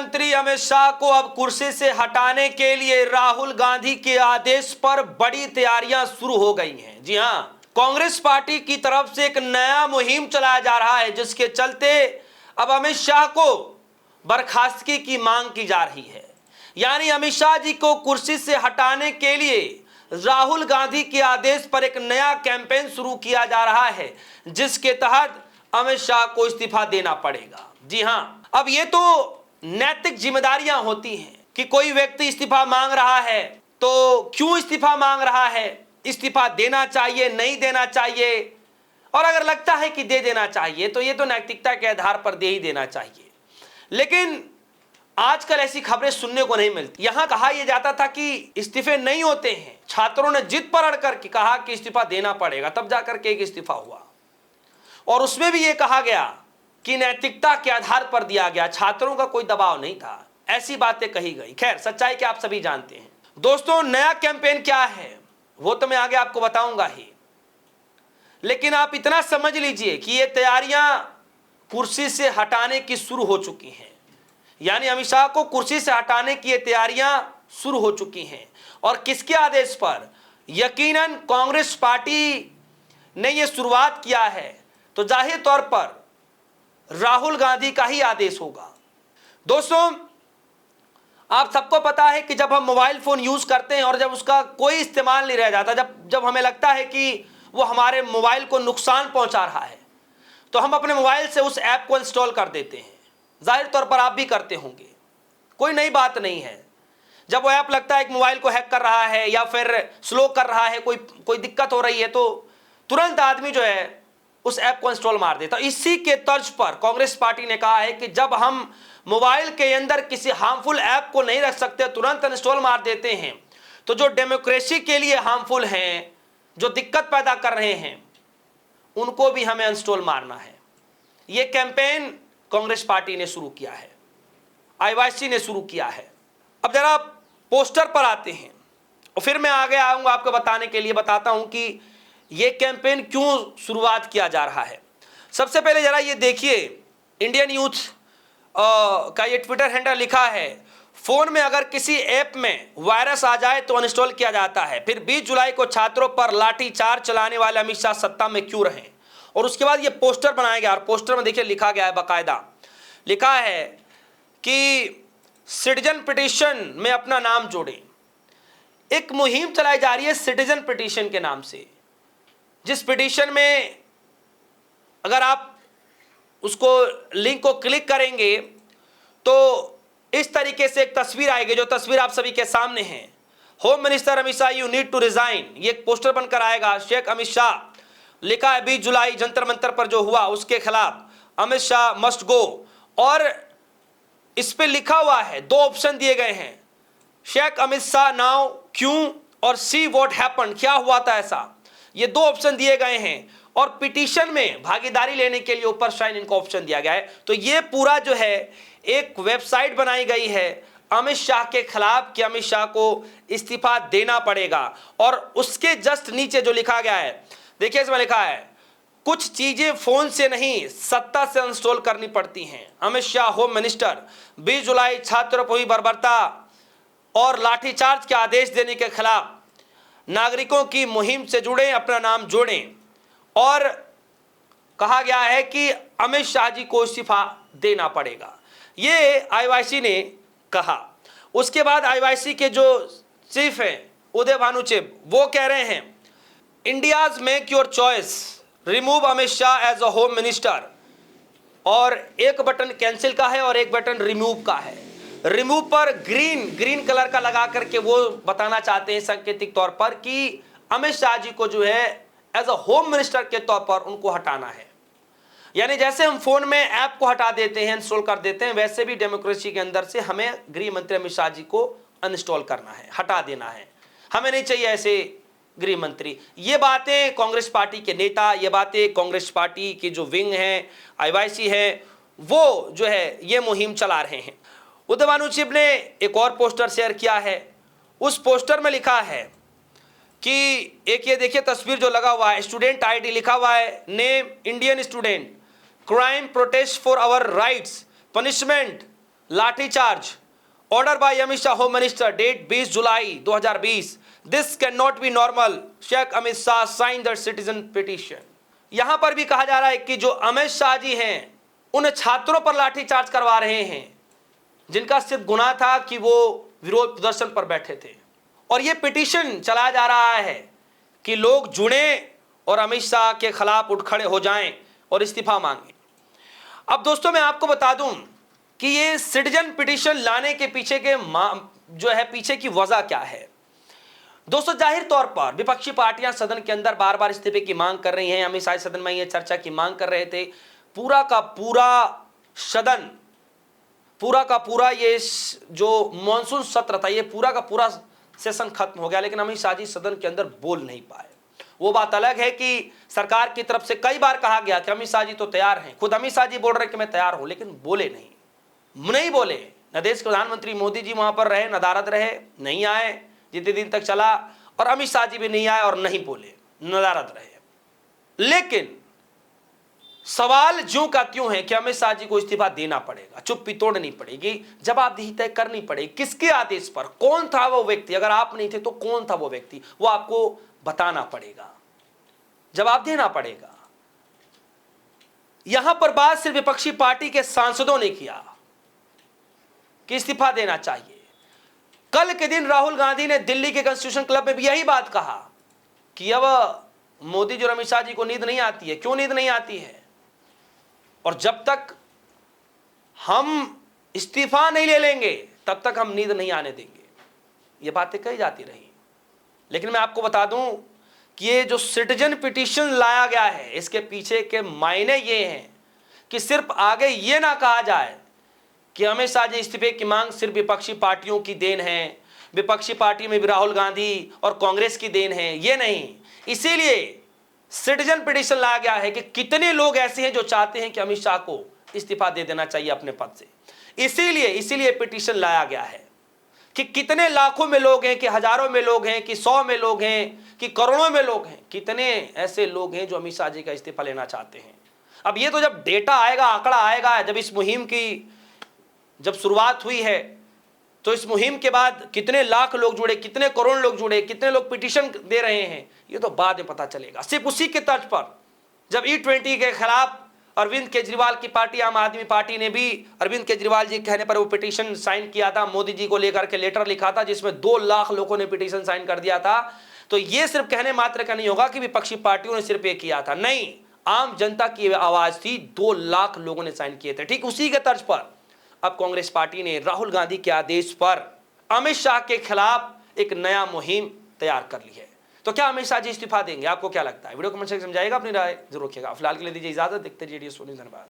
मंत्री अमित शाह को अब कुर्सी से हटाने के लिए राहुल गांधी के आदेश पर बड़ी तैयारियां शुरू हो गई हैं। जी हां, कांग्रेस पार्टी की तरफ से एक नया मुहिम चलाया जा रहा है, जिसके चलते अब अमित शाह को बर्खास्तगी की मांग की जा रही है। यानी अमित शाह जी को कुर्सी से हटाने के लिए राहुल गांधी के आदेश पर एक नया कैंपेन शुरू किया जा रहा है, जिसके तहत अमित शाह को इस्तीफा देना पड़ेगा। जी हां, अब ये तो नैतिक जिम्मेदारियां होती हैं कि कोई व्यक्ति इस्तीफा मांग रहा है तो क्यों इस्तीफा मांग रहा है, इस्तीफा देना चाहिए नहीं देना चाहिए, और अगर लगता है कि दे देना चाहिए तो ये तो नैतिकता के आधार पर दे ही देना चाहिए। लेकिन आजकल ऐसी खबरें सुनने को नहीं मिलती। यहां कहा यह जाता था कि इस्तीफे नहीं होते हैं, छात्रों ने जिद पर अड़ करके कहा कि इस्तीफा देना पड़ेगा, तब जाकर के एक इस्तीफा हुआ, और उसमें भी यह कहा गया कि नैतिकता के आधार पर दिया गया, छात्रों का कोई दबाव नहीं था, ऐसी बातें कही गई। खैर, सच्चाई क्या आप सभी जानते हैं। दोस्तों, नया कैंपेन क्या है वो तो मैं आगे आपको बताऊंगा ही, लेकिन आप इतना समझ लीजिए कि ये तैयारियां कुर्सी से हटाने की शुरू हो चुकी हैं। यानी अमित शाह को कुर्सी से हटाने की ये तैयारियां शुरू हो चुकी हैं, और किसके आदेश पर? यकीनन कांग्रेस पार्टी ने यह शुरुआत किया है, तो जाहिर तौर पर राहुल गांधी का ही आदेश होगा। दोस्तों, आप सबको पता है कि जब हम मोबाइल फोन यूज करते हैं और जब उसका कोई इस्तेमाल नहीं रह जाता, जब हमें लगता है कि वो हमारे मोबाइल को नुकसान पहुंचा रहा है, तो हम अपने मोबाइल से उस ऐप को इंस्टॉल कर देते हैं। जाहिर तौर पर आप भी करते होंगे, कोई नई बात नहीं है। जब वो ऐप लगता है कि मोबाइल को हैक कर रहा है या फिर स्लो कर रहा है, कोई दिक्कत हो रही है, तो तुरंत आदमी जो है उस ऐप को इंस्टॉल मार देता। इसी के तर्ज पर कांग्रेस पार्टी ने कहा है कि जब हम मोबाइल के अंदर किसी हार्मफुल ऐप को नहीं रख सकते, तुरंत इंस्टॉल मार देते हैं, तो जो डेमोक्रेसी के लिए हार्मफुल हैं, जो दिक्कत पैदा कर रहे हैं, उनको भी हमें इंस्टॉल मारना है। यह कैंपेन कांग्रेस पार्टी ने शुरू किया है, आईवाईसी ने शुरू किया है। अब जरा पोस्टर पर आते हैं और फिर मैं आगे आऊंगा आपको बताने के लिए, बताता हूं कि यह कैंपेन क्यों शुरुआत किया जा रहा है। सबसे पहले जरा ये देखिए, इंडियन यूथ का ये ट्विटर हैंडल लिखा है, फोन में अगर किसी ऐप में वायरस आ जाए तो अनइंस्टॉल किया जाता है। फिर 20 जुलाई को छात्रों पर लाठीचार्ज चलाने वाले अमित शाह सत्ता में क्यों रहे। और उसके बाद ये पोस्टर बनाया गया, और पोस्टर में देखिए लिखा गया है, बाकायदा लिखा है कि सिटीजन पिटीशन में अपना नाम जोड़ें। एक मुहिम चलाई जा रही है सिटीजन पिटीशन के नाम से, जिस पिटीशन में अगर आप उसको लिंक को क्लिक करेंगे तो इस तरीके से एक तस्वीर आएगी, जो तस्वीर आप सभी के सामने है। Home minister Amit Shah you need to resign, ये एक पोस्टर बनकर आएगा। शेख अमित शाह लिखा है, 20 जुलाई जंतर मंतर पर जो हुआ उसके खिलाफ अमित शाह मस्ट गो, और इस पे लिखा हुआ है, 2 ऑप्शन दिए गए हैं, शेख अमित शाह नाउ क्यों, और सी व्हाट हैपेंड, क्या हुआ था ऐसा। ये 2 ऑप्शन दिए गए हैं, और पिटीशन में भागीदारी लेने के लिए ऊपर शाइन इनको ऑप्शन दिया गया है। तो ये पूरा जो है एक वेबसाइट बनाई गई है अमित शाह के खिलाफ कि अमित शाह को इस्तीफा देना पड़ेगा। और उसके जस्ट नीचे जो लिखा गया है, देखिए इसमें लिखा है, कुछ चीजें फोन से नहीं सत्ता से इंस्टॉल करनी पड़ती हैं। अमित शाह होम मिनिस्टर, 20 जुलाई छात्रों पर हुई बर्बरता और लाठीचार्ज के आदेश देने के खिलाफ नागरिकों की मुहिम से जुड़े, अपना नाम जोड़ें। और कहा गया है कि अमित शाह जी को इस्तीफा देना पड़ेगा, ये आईवाईसी ने कहा। उसके बाद आईवाईसी के जो चीफ हैं उदय भानुचिब, वो कह रहे हैं, India's make your choice, remove Amit Shah as a home minister. और एक बटन कैंसिल का है और एक बटन रिमूव का है। रिमूव पर ग्रीन कलर का लगा करके वो बताना चाहते हैं सांकेतिक तौर पर कि अमित शाह जी को जो है एज अ होम मिनिस्टर के तौर पर उनको हटाना है। यानी जैसे हम फोन में ऐप को हटा देते हैं, इंस्टॉल कर देते हैं, वैसे भी डेमोक्रेसी के अंदर से हमें गृह मंत्री अमित शाह जी को अनइंस्टॉल करना है, हटा देना है। हमें नहीं चाहिए ऐसे गृह मंत्री। ये बातें कांग्रेस पार्टी के नेता, ये बातें कांग्रेस पार्टी की जो विंग है, आईवाईसी है, वो जो है ये मुहिम चला रहे हैं। उदय भानुचिब ने एक और पोस्टर शेयर किया है। उस पोस्टर में लिखा है कि एक ये देखिए तस्वीर जो लगा हुआ है, स्टूडेंट आईडी लिखा हुआ है, name Indian student, crime protest for our rights, punishment lathicharge, order by Amit Shah home minister, date 20 July 2020, this can not be normal, Sheikh Amit Shah sign the citizen petition. यहां पर भी कहा जा रहा है कि जो अमित शाह जी हैं उन छात्रों पर लाठीचार्ज करवा रहे हैं जिनका सिर्फ गुनाह था कि वो विरोध प्रदर्शन पर बैठे थे, और ये पिटीशन चलाया जा रहा है कि लोग जुड़ें और अमित शाह के खिलाफ उठ खड़े हो जाएं और इस्तीफा मांगें। अब दोस्तों मैं आपको बता दूं कि ये सिटीजन पिटीशन लाने के पीछे के पीछे की वजह क्या है। दोस्तों जाहिर तौर पर विपक्षी पार्टियां सदन के अंदर बार बार इस्तीफे की मांग कर रही हैं। अमित शाह सदन में ये चर्चा की मांग कर रहे थे। पूरा का पूरा सदन, पूरा का पूरा ये जो मॉनसून सत्र था, ये पूरा का पूरा सेशन खत्म हो गया, लेकिन अमित शाह जी सदन के अंदर बोल नहीं पाए। वो बात अलग है कि सरकार की तरफ से कई बार कहा गया कि अमित शाह जी तो तैयार हैं, खुद अमित शाह जी बोल रहे कि मैं तैयार हूं, लेकिन बोले नहीं बोले। न देश के प्रधानमंत्री मोदी जी वहां पर रहे, नदारद रहे, नहीं आए जितने दिन तक चला, और अमित शाह जी भी नहीं आए और नहीं बोले, नदारद रहे। लेकिन सवाल ज्यों का त्यों है कि अमित शाह जी को इस्तीफा देना पड़ेगा, चुप्पी तोड़नी पड़ेगी, जवाबदेही तय करनी पड़ेगी। किसके आदेश पर? कौन था वो व्यक्ति? अगर आप नहीं थे तो कौन था वो व्यक्ति? वो आपको बताना पड़ेगा, जवाब देना पड़ेगा। यहां पर बात सिर्फ विपक्षी पार्टी के सांसदों ने किया कि इस्तीफा देना चाहिए। कल के दिन राहुल गांधी ने दिल्ली के कॉन्स्टिट्यूशन क्लब में भी यही बात कहा कि अब मोदी जी और अमित शाह जी को नींद नहीं आती है। क्यों नींद नहीं आती है? और जब तक हम इस्तीफा नहीं ले लेंगे तब तक हम नींद नहीं आने देंगे। ये बातें कही जाती रही, लेकिन मैं आपको बता दूं कि ये जो सिटीजन पिटीशन लाया गया है, इसके पीछे के मायने ये हैं कि सिर्फ आगे ये ना कहा जाए कि अमित शाह जी इस्तीफे की मांग सिर्फ विपक्षी पार्टियों की देन है, विपक्षी पार्टी में भी राहुल गांधी और कांग्रेस की देन है, ये नहीं। इसीलिए सिटीजन पिटीशन लाया गया है कि कितने लोग ऐसे हैं जो चाहते हैं कि अमित शाह को इस्तीफा दे देना चाहिए अपने पद से। इसीलिए पिटीशन लाया गया है कि कितने लाखों में लोग हैं, कि हजारों में लोग हैं, कि 100 में लोग हैं, कि करोड़ों में लोग हैं, कितने ऐसे लोग हैं जो अमित शाह जी का इस्तीफा लेना चाहते हैं। अब ये तो जब डेटा आएगा, आंकड़ा आएगा, जब इस मुहिम की जब शुरुआत हुई है तो इस मुहिम के बाद कितने लाख लोग जुड़े, कितने करोड़ लोग जुड़े, कितने लोग पिटीशन दे रहे हैं, ये तो बाद में पता चलेगा। सिर्फ उसी के तर्ज पर जब E20 के खिलाफ अरविंद केजरीवाल की पार्टी आम आदमी पार्टी ने भी अरविंद केजरीवाल जी के कहने पर वो पिटीशन साइन किया था, मोदी जी को लेकर के लेटर लिखा था जिसमें 2 लाख लोगों ने पिटीशन साइन कर दिया था। तो ये सिर्फ कहने मात्र का नहीं होगा कि विपक्षी पार्टियों ने सिर्फ ये किया था, नहीं, आम जनता की आवाज थी, 2 लाख लोगों ने साइन किए थे। ठीक उसी के तर्ज पर अब कांग्रेस पार्टी ने राहुल गांधी के आदेश पर अमित शाह के खिलाफ एक नया मुहिम तैयार कर ली है। तो क्या अमित शाह जी इस्तीफा देंगे? आपको क्या लगता है? वीडियो कमेंट सेक्शन में समझाइएगा, अपनी राय जरूर रखिएगा। फिलहाल के लिए दीजिए इजाजत, देखते रहिए डी सोनी। धन्यवाद।